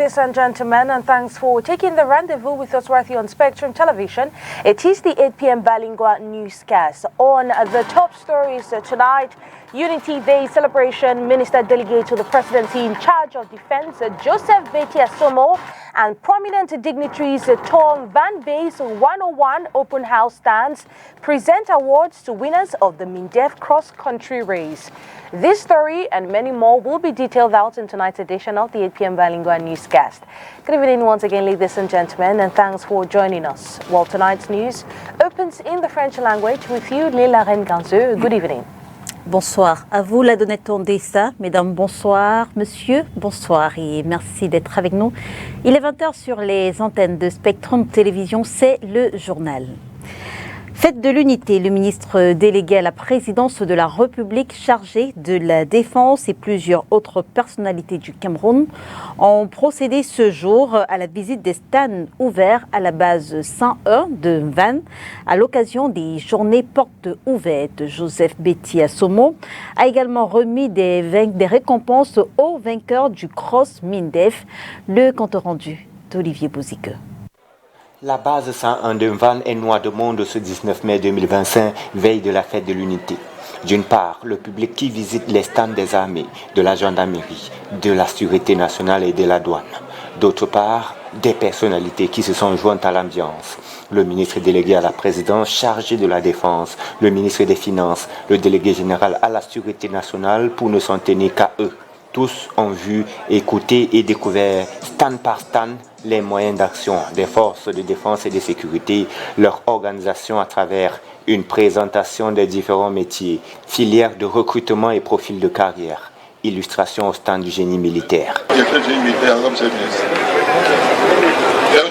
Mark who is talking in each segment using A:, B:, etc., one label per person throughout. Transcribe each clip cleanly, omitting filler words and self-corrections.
A: ladies and gentlemen, and thanks for taking the rendezvous with us right here on Spectrum Television. It is the 8 p.m. Balingua newscast. On the top stories tonight, Unity Day celebration, Minister Delegate to the Presidency in charge of Defense, Joseph Beti Asomo, and prominent dignitaries Tom Van Bay's 101 open house stands present awards to winners of the MINDEF cross-country race. This story and many more will be detailed out in tonight's edition of the 8 p.m. Balingua newscast. Good evening once again, ladies and gentlemen, and thanks for joining us. Well, tonight's news opens in the French language with you, Léla Renganzeux. Good evening.
B: Bonsoir. À vous, la Donnette Ondessa. Mesdames, bonsoir. Monsieur, bonsoir. Et merci d'être avec nous. Il est 20h sur les antennes de Spectrum Télévision. C'est le journal. Fête de l'unité, le ministre délégué à la présidence de la République chargé de la défense et plusieurs autres personnalités du Cameroun ont procédé ce jour à la visite des stands ouverts à la base 101 de Vannes à l'occasion des journées portes ouvertes. Joseph Beti Asomo a également remis des récompenses aux vainqueurs du Cross MINDEF. Le compte rendu d'Olivier Bouzique.
C: La base 101 de Vannes est noire de monde ce 19 mai 2025, veille de la fête de l'unité. D'une part, le public qui visite les stands des armées, de la gendarmerie, de la sûreté nationale et de la douane. D'autre part, des personnalités qui se sont jointes à l'ambiance. Le ministre délégué à la présidence chargé de la défense, le ministre des Finances, le délégué général à la sûreté nationale pour ne s'en tenir qu'à eux. Tous ont vu, écouté et découvert, stand par stand, les moyens d'action des forces de défense et de sécurité, leur organisation à travers une présentation des différents métiers, filières de recrutement et profils de carrière, illustration au stand du génie militaire.
D: J'ai fait le génie militaire comme monsieur le ministre.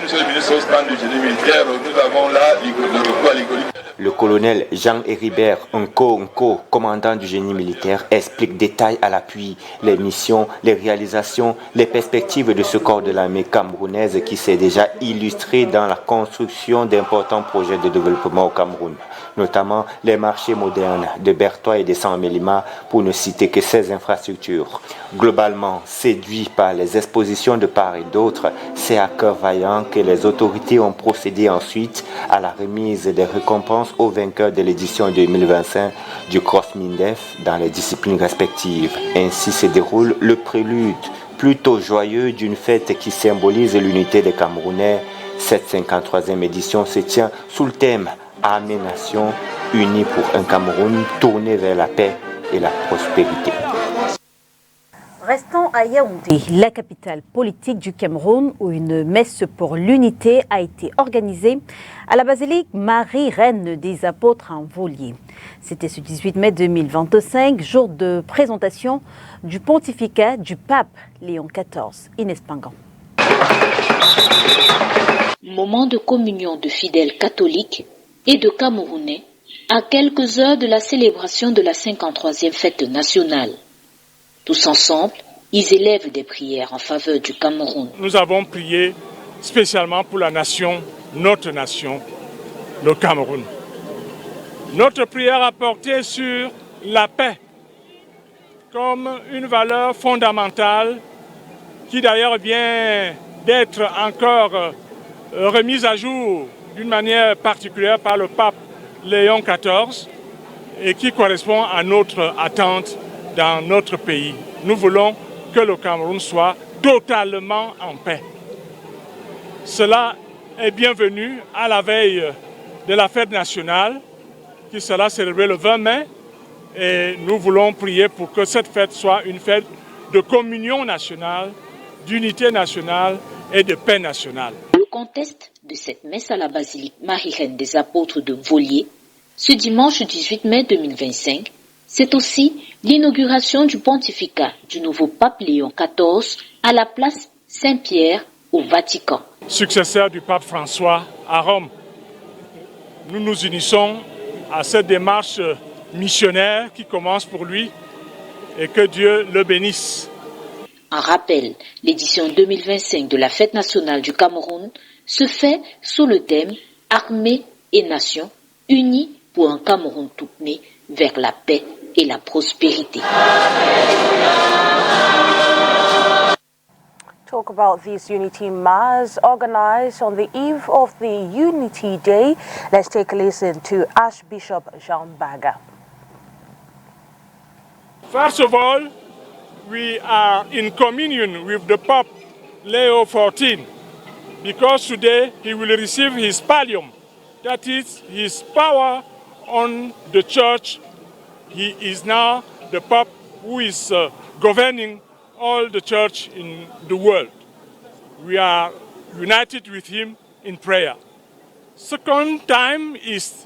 D: Monsieur le ministre, au stand du génie militaire, nous avons là le recours à l'école.
C: Le colonel Jean Héribert Nko, commandant du génie militaire, explique détail à l'appui les missions, les réalisations, les perspectives de ce corps de l'armée camerounaise qui s'est déjà illustré dans la construction d'importants projets de développement au Cameroun, notamment les marchés modernes de Bertois et de Saint-Mélima, pour ne citer que ces infrastructures. Globalement, séduit par les expositions de part et d'autre, c'est à cœur vaillant que les autorités ont procédé ensuite à la remise des récompenses aux vainqueurs de l'édition 2025 du Cross MINDEF dans les disciplines respectives. Ainsi se déroule le prélude plutôt joyeux d'une fête qui symbolise l'unité des Camerounais. Cette 53e édition se tient sous le thème « Armée Nation, unie pour un Cameroun tourné vers la paix et la prospérité ».
B: Restons à Yaoundé, la capitale politique du Cameroun, où une messe pour l'unité a été organisée à la basilique Marie-Reine des Apôtres en Volier. C'était ce 18 mai 2025, jour de présentation du pontificat du pape Léon XIV. Inès Pangan.
E: Moment de communion de fidèles catholiques et de Camerounais à quelques heures de la célébration de la 53e fête nationale. Tous ensemble, ils élèvent des prières en faveur du Cameroun.
F: Nous avons prié spécialement pour la nation, notre nation, le Cameroun. Notre prière a porté sur la paix comme une valeur fondamentale qui d'ailleurs vient d'être encore remise à jour d'une manière particulière par le pape Léon XIV et qui correspond à notre attente dans notre pays. Nous voulons que le Cameroun soit totalement en paix. Cela est bienvenu à la veille de la fête nationale qui sera célébrée le 20 mai et nous voulons prier pour que cette fête soit une fête de communion nationale, d'unité nationale et de paix nationale.
E: Le contexte de cette messe à la basilique Marie-Reine des Apôtres de Volier, ce dimanche 18 mai 2025, c'est aussi l'inauguration du pontificat du nouveau pape Léon XIV à la place Saint-Pierre au Vatican.
F: Successeur du pape François à Rome, nous nous unissons à cette démarche missionnaire qui commence pour lui et que Dieu le bénisse.
E: En rappel, l'édition 2025 de la Fête nationale du Cameroun se fait sous le thème « Armée et nation, unis pour un Cameroun tourné vers la paix et la prospérité ».
A: talk about this Unity Mass organized on the eve of the Unity Day. Let's take a listen to Archbishop Jean Baga.
F: First of all, we are in communion with the Pope Leo XIV because today he will receive his pallium, that is his power on the church. He is now the Pope who is governing all the church in the world. We are united with him in prayer. Second time is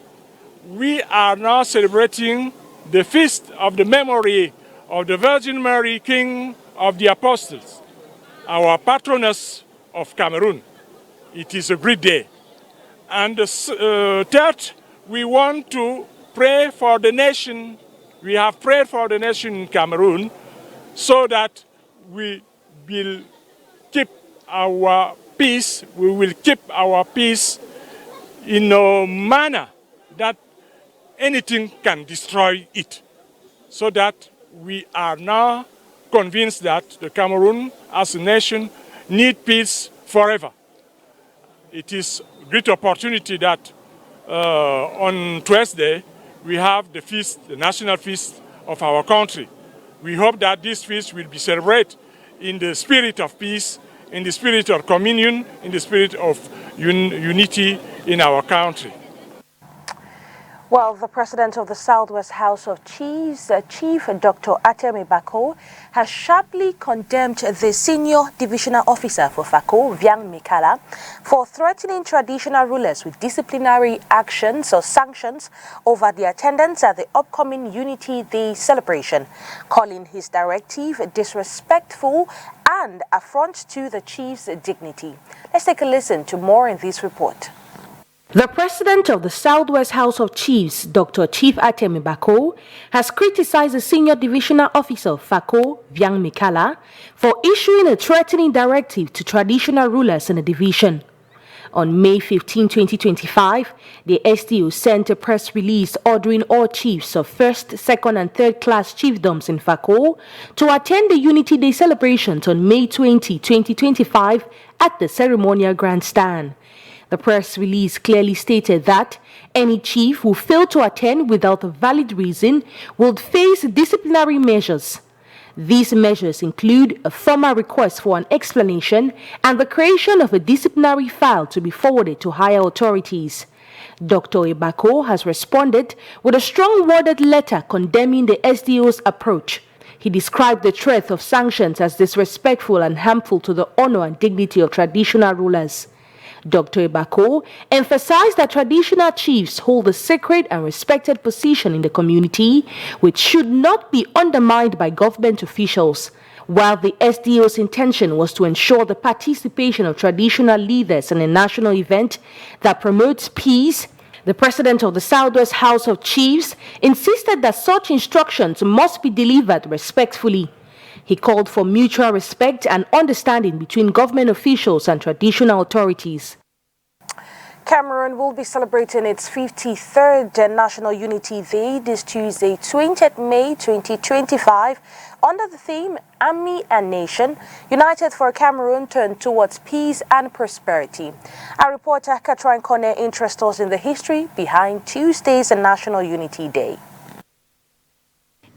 F: we are now celebrating the feast of the memory of the Virgin Mary, King of the Apostles, our patroness of Cameroon. It is a great day. And third, we want to pray for the nation. We have prayed for the nation in Cameroon so that we will keep our peace. We will keep our peace in a manner that anything can destroy it. So that we are now convinced that the Cameroon as a nation need peace forever. It is a great opportunity that on Thursday we have the feast, the national feast of our country. We hope that this feast will be celebrated in the spirit of peace, in the spirit of communion, in the spirit of unity in our country.
A: Well, the president of the Southwest House of Chiefs, Chief Dr. Atemi Bako, has sharply condemned the senior divisional officer for FACO, Viang Mikala, for threatening traditional rulers with disciplinary actions or sanctions over the attendance at the upcoming Unity Day celebration, calling his directive disrespectful and affront to the chief's dignity. Let's take a listen to more in this report.
G: The president of the Southwest House of Chiefs, Dr. Chief Atemi Bako, has criticized the senior divisional officer of FACO, Viang Mikala, for issuing a threatening directive to traditional rulers in the division. On May 15, 2025, the SDO sent a press release ordering all chiefs of first, second, and third class chiefdoms in FACO to attend the Unity Day celebrations on May 20, 2025 at the ceremonial grandstand. The press release clearly stated that any chief who failed to attend without a valid reason would face disciplinary measures. These measures include a formal request for an explanation and the creation of a disciplinary file to be forwarded to higher authorities. Dr. Ebako has responded with a strong-worded letter condemning the SDO's approach. He described the threat of sanctions as disrespectful and harmful to the honor and dignity of traditional rulers. Dr. Ebako emphasized that traditional chiefs hold a sacred and respected position in the community, which should not be undermined by government officials. While the SDO's intention was to ensure the participation of traditional leaders in a national event that promotes peace, the president of the Southwest House of Chiefs insisted that such instructions must be delivered respectfully. He called for mutual respect and understanding between government officials and traditional authorities.
A: Cameroon will be celebrating its 53rd National Unity Day this Tuesday, 20th May 2025, under the theme Army and Nation, United for Cameroon turned towards peace and prosperity. Our reporter Katrin Kone interests us in the history behind Tuesday's National Unity Day.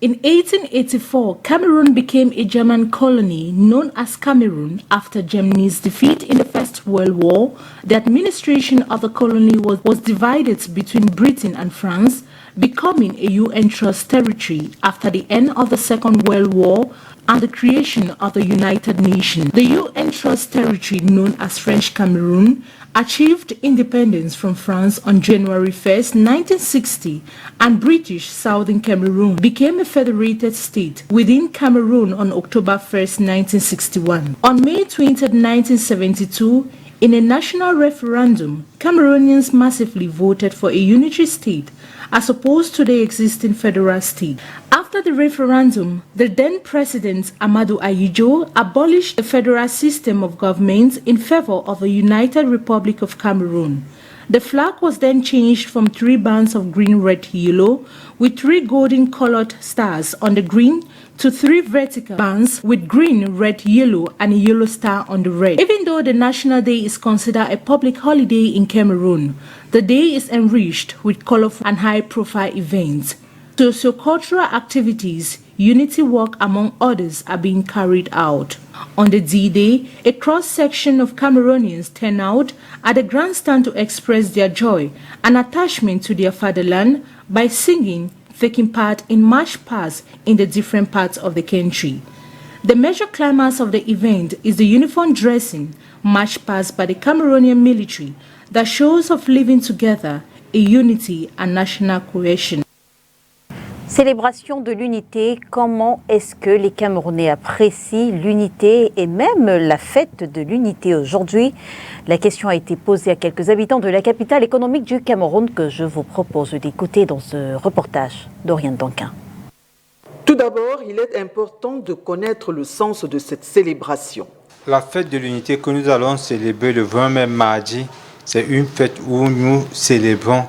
H: In 1884, Cameroon became a German colony known as Cameroon after Germany's defeat in the First World War. The administration of the colony was divided between Britain and France, becoming a UN Trust territory after the end of the Second World War and the creation of the United Nations. The UN Trust territory, known as French Cameroon, achieved independence from France on January 1st, 1960, and British Southern Cameroon became a federated state within Cameroon on October 1st, 1961. On May 20th, 1972, in a national referendum, Cameroonians massively voted for a unitary state as opposed to the existing federal state. After the referendum, the then President Amadou Ahidjo abolished the federal system of government in favor of a united Republic of Cameroon. The flag was then changed from 3 bands of green, red, yellow with 3 golden colored stars on the green to 3 vertical bands with green, red, yellow, and a yellow star on the red. Even though the National Day is considered a public holiday in Cameroon, the day is enriched with colorful and high-profile events. Socio-cultural activities, unity work among others are being carried out. On the D-Day, a cross-section of Cameroonians turn out at the grandstand to express their joy and attachment to their fatherland by singing, taking part in march pasts in the different parts of the country. The major climax of the event is the uniform dressing, march past by the Cameroonian military that shows of living together, a unity and national cohesion.
B: Célébration de l'unité, comment est-ce que les Camerounais apprécient l'unité et même la fête de l'unité aujourd'hui? La question a été posée à quelques habitants de la capitale économique du Cameroun que je vous propose d'écouter dans ce reportage d'Oriane Danquin.
I: Tout d'abord, il est important de connaître le sens de cette célébration.
J: La fête de l'unité que nous allons célébrer le 20 mai mardi, c'est une fête où nous célébrons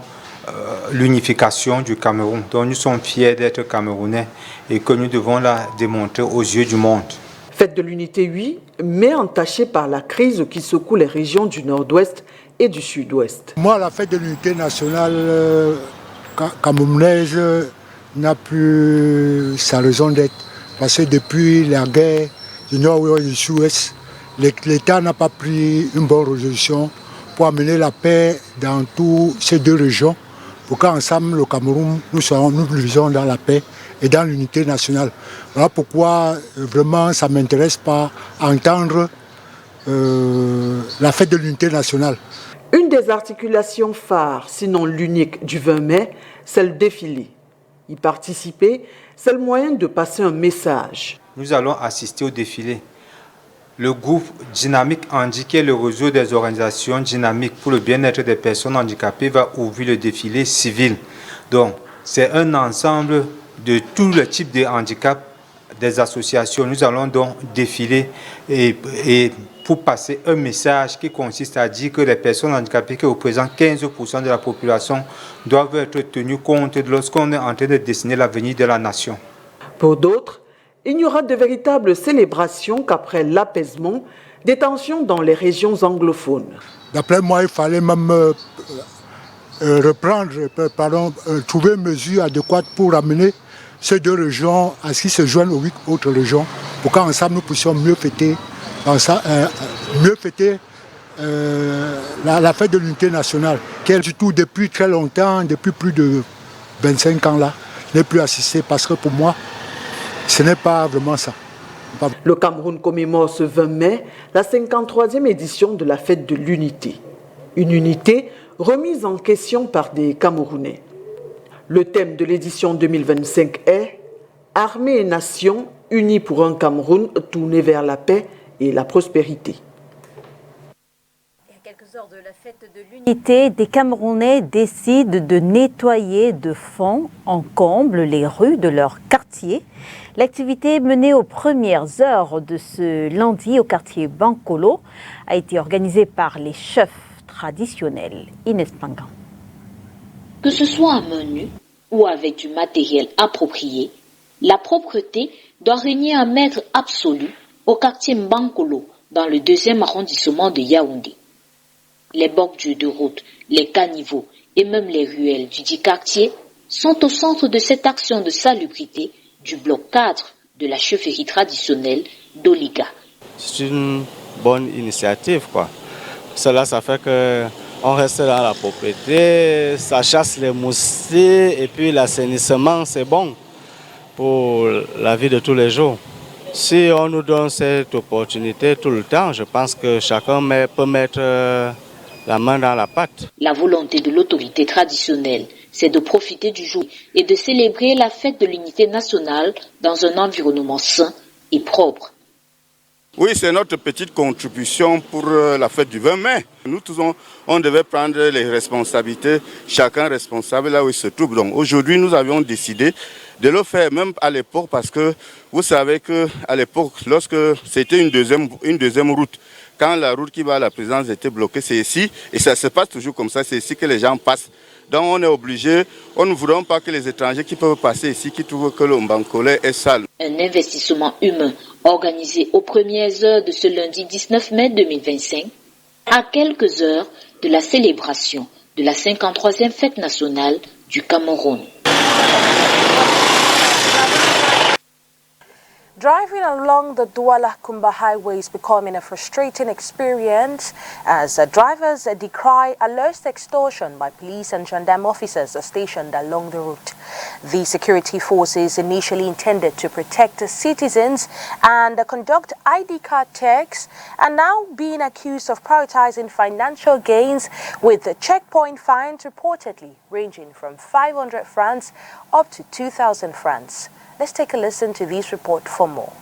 J: l'unification du Cameroun. Donc nous sommes fiers d'être Camerounais et que nous devons la démontrer aux yeux du monde.
I: Fête de l'unité, oui, mais entachée par la crise qui secoue les régions du nord-ouest et du sud-ouest.
K: Moi, la fête de l'unité nationale camerounaise n'a plus sa raison d'être. Parce que depuis la guerre du nord-ouest et du sud-ouest, l'État n'a pas pris une bonne résolution pour amener la paix dans toutes ces deux régions. Pour qu'ensemble, le Cameroun, nous vivons dans la paix et dans l'unité nationale. Voilà pourquoi vraiment ça ne m'intéresse pas à entendre la fête de l'unité nationale.
I: Une des articulations phares, sinon l'unique, du 20 mai, c'est le défilé. Y participer, c'est le moyen de passer un message.
J: Nous allons assister au défilé. Le groupe Dynamique Handi, qui est le réseau des organisations dynamiques pour le bien-être des personnes handicapées, va ouvrir le défilé civil. Donc, c'est un ensemble de tous les types de handicaps des associations. Nous allons donc défiler et pour passer un message qui consiste à dire que les personnes handicapées qui représentent 15% de la population doivent être tenues compte lorsqu'on est en train de dessiner l'avenir de la nation.
I: Pour d'autres, il n'y aura de véritables célébrations qu'après l'apaisement des tensions dans les régions anglophones.
K: D'après moi, il fallait même trouver une mesure adéquate pour amener ces deux régions à ce qu'ils se joignent aux 8 autres régions, pour qu'ensemble nous puissions mieux fêter, la fête de l'unité nationale, qui est du tout depuis très longtemps, depuis plus de 25 ans là, n'est plus assistée parce que pour moi, ce n'est pas vraiment ça.
I: Le Cameroun commémore ce 20 mai la 53e édition de la fête de l'unité. Une unité remise en question par des Camerounais. Le thème de l'édition 2025 est « Armée et nation unis pour un Cameroun tourné vers la paix et la prospérité ».
B: À quelques heures de la fête de l'unité, des Camerounais décident de nettoyer de fond en comble les rues de leur quartier. L'activité menée aux premières heures de ce lundi au quartier Bankolo a été organisée par les chefs traditionnels. Inès Pangan.
E: Que ce soit à main nue ou avec du matériel approprié, la propreté doit régner un maître absolu au quartier Bankolo, dans le 2e arrondissement de Yaoundé. Les bordures de route, les caniveaux et même les ruelles du dit quartier sont au centre de cette action de salubrité du bloc 4 de la chefferie traditionnelle d'Oliga.
L: C'est une bonne initiative, quoi. Cela, ça fait qu'on reste dans la propriété, ça chasse les moustiques et puis l'assainissement, c'est bon pour la vie de tous les jours. Si on nous donne cette opportunité tout le temps, je pense que chacun peut mettre la main dans la pâte.
E: La volonté de l'autorité traditionnelle, c'est de profiter du jour et de célébrer la fête de l'unité nationale dans un environnement sain et propre.
M: Oui, c'est notre petite contribution pour la fête du 20 mai. Nous tous, on devait prendre les responsabilités, chacun responsable là où il se trouve. Donc aujourd'hui, nous avions décidé de le faire, même à l'époque, parce que vous savez qu'à l'époque, lorsque c'était une deuxième route, quand la route qui va à la présidence était bloquée, c'est ici, et ça se passe toujours comme ça, c'est ici que les gens passent Donc on est obligé, on ne voudrait pas que les étrangers qui peuvent passer ici, qui trouvent que le Mbankolé est sale.
E: Un investissement humain organisé aux premières heures de ce lundi 19 mai 2025, à quelques heures de la célébration de la 53e fête nationale du Cameroun.
A: Driving along the Douala-Kumba highway is becoming a frustrating experience as drivers decry alleged extortion by police and gendarme officers stationed along the route. The security forces initially intended to protect citizens and conduct ID card checks are now being accused of prioritizing financial gains with checkpoint fines reportedly ranging from 500 francs up to 2,000 francs. Let's take a listen to this report for more.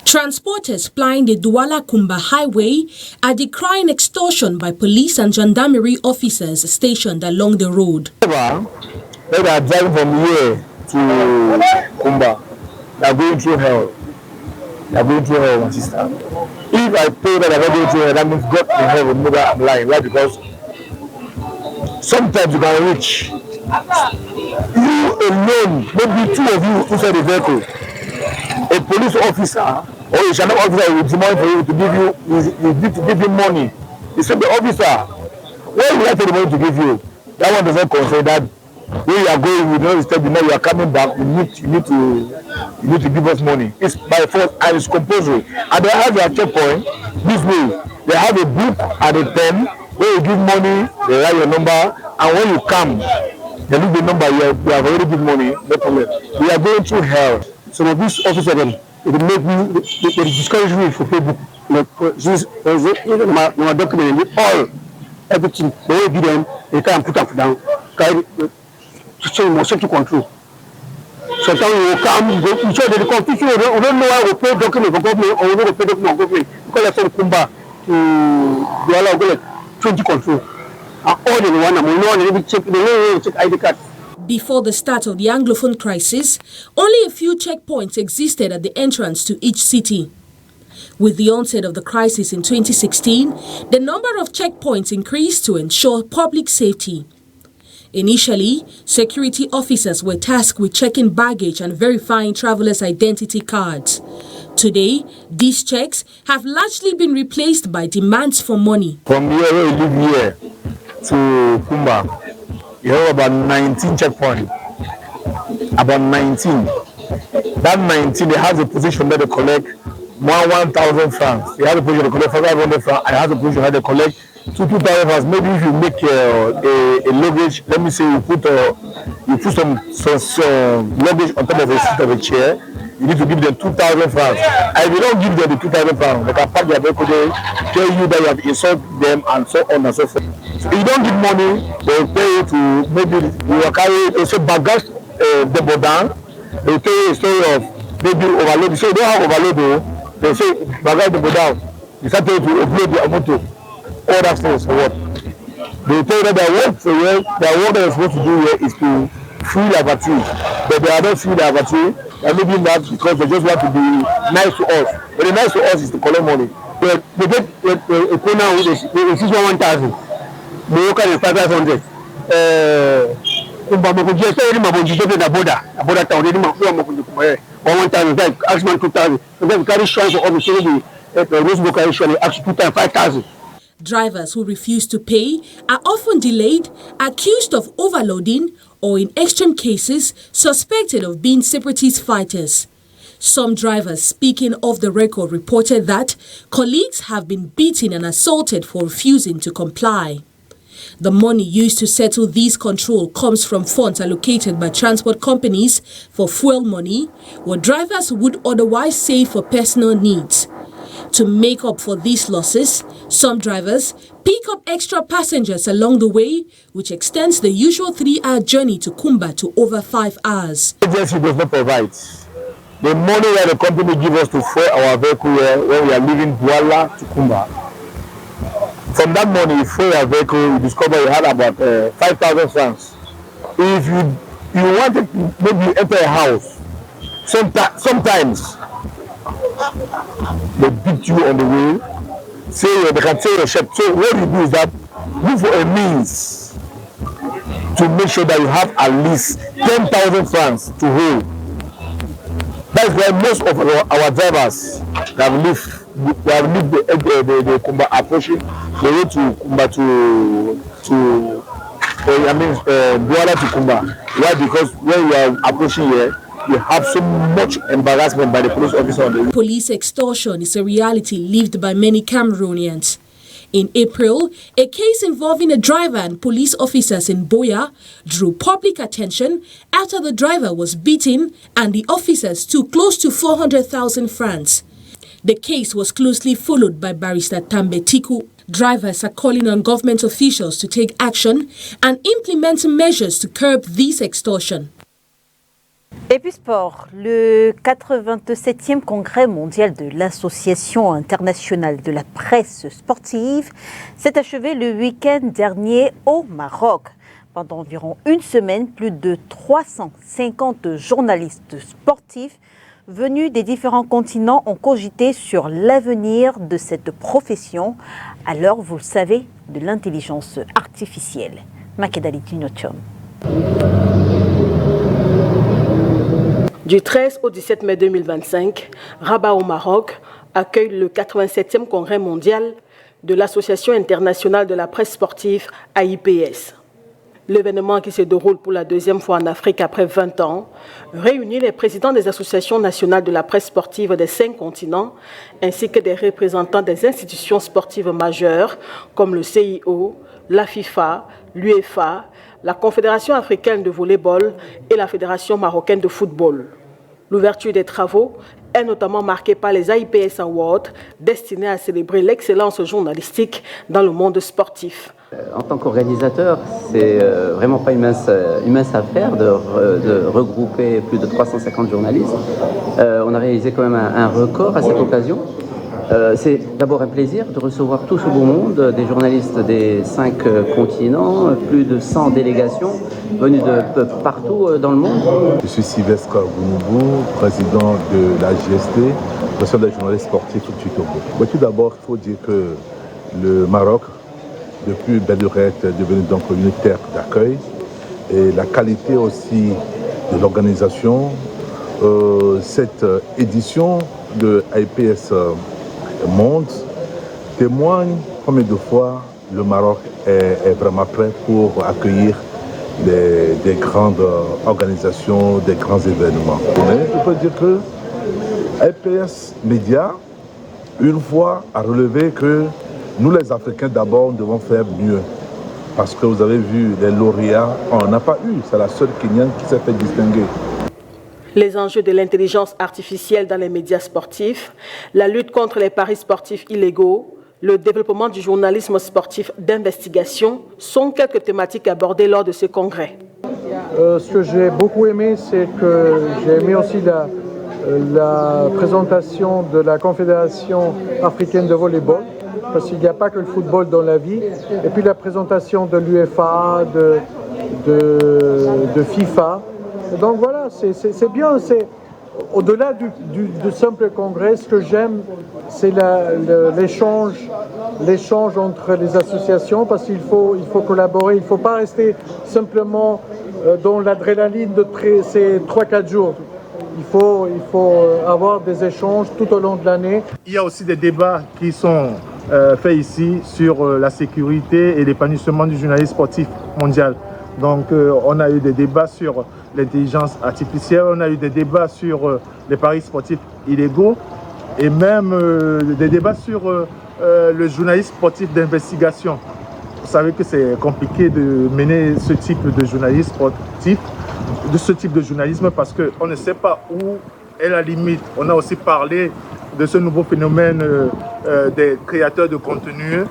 G: Transporters plying the Douala-Kumba highway are decrying extortion by police and gendarmerie officers stationed along the road.
N: They are driving from here to Kumba. They are going through hell. They are going through hell, my sister. If I pay that I'm going through hell, that means God in hell will know that I'm lying. Why? Because sometimes you can reach. You alone, maybe two of you inside the vehicle, a police officer or a gendarme officer will demand for you to give you need to give him money. He said, the officer, where will I take the money to give you? That one doesn't concern that. Where you are going, we don't step. You are coming back. You need to give us money. It's by force and it's compulsory. And they have their checkpoint this way. They have a book and a pen where you give money. They write your number, and when you come, they leave the number. You have already given money. No problem. We are going through hell. Some of these officers, it will make me. They discourage me for people. My document, all everything. They will give them. They can't put up down. So you must to control. Sometimes you will come, you show the confusion, we don't know how to pay document for government or we don't pay document for government because that's some Kumba to do allow like 20 control. And all the one, they check ID card.
G: Before the start of the Anglophone crisis, only a few checkpoints existed at the entrance to each city. With the onset of the crisis in 2016, the number of checkpoints increased to ensure public safety. Initially, security officers were tasked with checking baggage and verifying travelers' identity cards. Today, these checks have largely been replaced by demands for money.
N: From here, where we live here to Kumba, you have about 19 checkpoints. About 19. That 19, they have a position that they collect 1,000 francs. They have a position they collect 500 francs, and they have a position that they collect 2,000 francs. Maybe if you make a luggage, let me say you put some luggage on top of a seat of a chair, you need to give them 2,000 francs. And if you don't give them the 2,000 francs, they can pack their vehicle there, tell you that you have insulted them and so on and so forth. So if you don't give money, they will pay you to maybe you will carry bagage double down. They will tell you a story of maybe overload. So you don't have overload though. They say bagage double down. You start to upload your motor. All that things for what? They will tell you that their work they're supposed to do here is to free their battery. But they are not free their battery. They are making that because they just want to be nice to us. But the nice to us is to collect money. They get a corner with a 1,000. They work at 500.
G: Drivers who refuse to pay are often delayed, accused of overloading, or in extreme cases, suspected of being separatist fighters. Some drivers speaking off the record reported that colleagues have been beaten and assaulted for refusing to comply. The money used to settle these controls comes from funds allocated by transport companies for fuel money, what drivers would otherwise save for personal needs. To make up for these losses, some drivers pick up extra passengers along the way, which extends the usual 3-hour journey to Kumba to over 5 hours.
N: The agency does not provide the money that the company gives us to fuel our vehicle when we are leaving Douala to Kumba. From that money, you fuel our vehicle, you discover you had about 5,000 francs. If you want to maybe enter a house, sometimes they beat you on the way, say they can take your shop. So what you do is that look for a means to make sure that you have at least 10,000 francs to hold. That's why most of our drivers have lived the Kumba approaching the road to Kumba Douala to Kumba. Why? Because when you are approaching here, you have so much embarrassment by the police officer on the road.
O: Police extortion is a reality lived by many Cameroonians. In April, a case involving a driver and police officers in Boya drew public attention after the driver was beaten and the officers took close to 400,000 francs. The case was closely followed by Barrister Tambe Tiku. Drivers are calling on government officials to take action and implement measures to curb this extortion.
B: Et puis sport, le 87e congrès mondial de l'Association internationale de la presse sportive s'est achevé le week-end dernier au Maroc. Pendant environ une semaine, plus de 350 journalistes sportifs venus des différents continents ont cogité sur l'avenir de cette profession, à l'heure, vous le savez, de l'intelligence artificielle. Makedali Tinochom.
G: Du 13 au 17 mai 2025, Rabat au Maroc accueille le 87e congrès mondial de l'Association internationale de la presse sportive AIPS. L'événement, qui se déroule pour la deuxième fois en Afrique après 20 ans, réunit les présidents des associations nationales de la presse sportive des 5 continents, ainsi que des représentants des institutions sportives majeures comme le CIO, la FIFA, l'UEFA, la Confédération africaine de volley-ball et la Fédération marocaine de football. L'ouverture des travaux est notamment marquée par les AIPS Awards, destinés à célébrer l'excellence journalistique dans le monde sportif.
P: En tant qu'organisateur, c'est vraiment pas une mince affaire de regrouper plus de 350 journalistes. On a réalisé quand même un record à cette occasion. C'est d'abord un plaisir de recevoir tout ce beau monde, des journalistes des 5 continents, plus de 100 délégations venues de partout dans le monde.
Q: Je suis Sylvestre Gounoubou, président de la GST, l'association des journalistes sportifs du Togo. Tout d'abord, il faut dire que le Maroc, depuis belle lurette, est devenu donc une terre d'accueil, et la qualité aussi de l'organisation. Cette édition de IPS Monde témoigne combien de fois le Maroc est vraiment prêt pour accueillir des grandes organisations, des grands événements. Mais je peux dire que IPS Média, une fois, a relevé que nous les Africains d'abord devons faire mieux. Parce que vous avez vu les lauréats, on n'a pas eu, c'est la seule Kenyane qui s'est fait distinguer.
G: Les enjeux de l'intelligence artificielle dans les médias sportifs, la lutte contre les paris sportifs illégaux, le développement du journalisme sportif d'investigation sont quelques thématiques abordées lors de ce congrès.
R: Ce que j'ai beaucoup aimé, c'est que j'ai aimé aussi la présentation de la Confédération africaine de volley-ball, parce qu'il n'y a pas que le football dans la vie, et puis la présentation de l'UEFA, de FIFA. Donc voilà, c'est bien. Au-delà du simple congrès, ce que j'aime, c'est l'échange entre les associations, parce qu'il faut collaborer. Il ne faut pas rester simplement dans l'adrénaline de ces 3-4 jours. Il faut avoir des échanges tout au long de l'année.
S: Il y a aussi des débats qui sont faits ici sur la sécurité et l'épanouissement du journalisme sportif mondial. Donc on a eu des débats sur l'intelligence artificielle, on a eu des débats sur les paris sportifs illégaux et même des débats sur le journalisme sportif d'investigation. Vous savez que c'est compliqué de mener ce type de journalisme sportif, de ce type de journalisme, parce qu'on ne sait pas où est la limite. On a aussi parlé de ce nouveau phénomène des créateurs de contenu,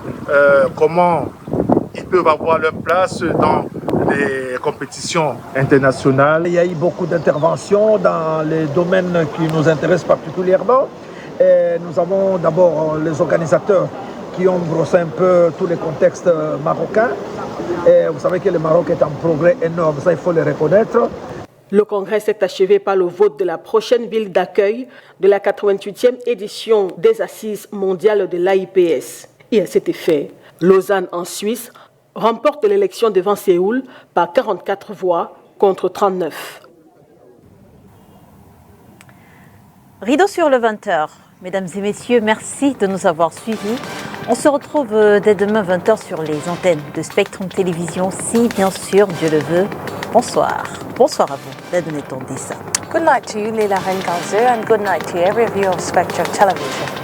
S: comment ils peuvent avoir leur place dans les compétitions internationales.
T: Il y a eu beaucoup d'interventions dans les domaines qui nous intéressent particulièrement. Et nous avons d'abord les organisateurs qui ont brossé un peu tous les contextes marocains. Et vous savez que le Maroc est en progrès énorme, ça il faut le reconnaître.
G: Le congrès s'est achevé par le vote de la prochaine ville d'accueil de la 88e édition des Assises mondiales de l'AIPS. Et à cet effet, Lausanne en Suisse remporte l'élection devant Séoul par 44 voix contre 39.
B: Rideau sur le 20h. Mesdames et messieurs, merci de nous avoir suivis. On se retrouve dès demain 20h sur les antennes de Spectrum Télévision, si bien sûr Dieu le veut. Bonsoir. Bonsoir à vous, Dadoune Tondissa.
A: Good night to you, Leila Rengalze, and good night to every viewer of Spectrum Television.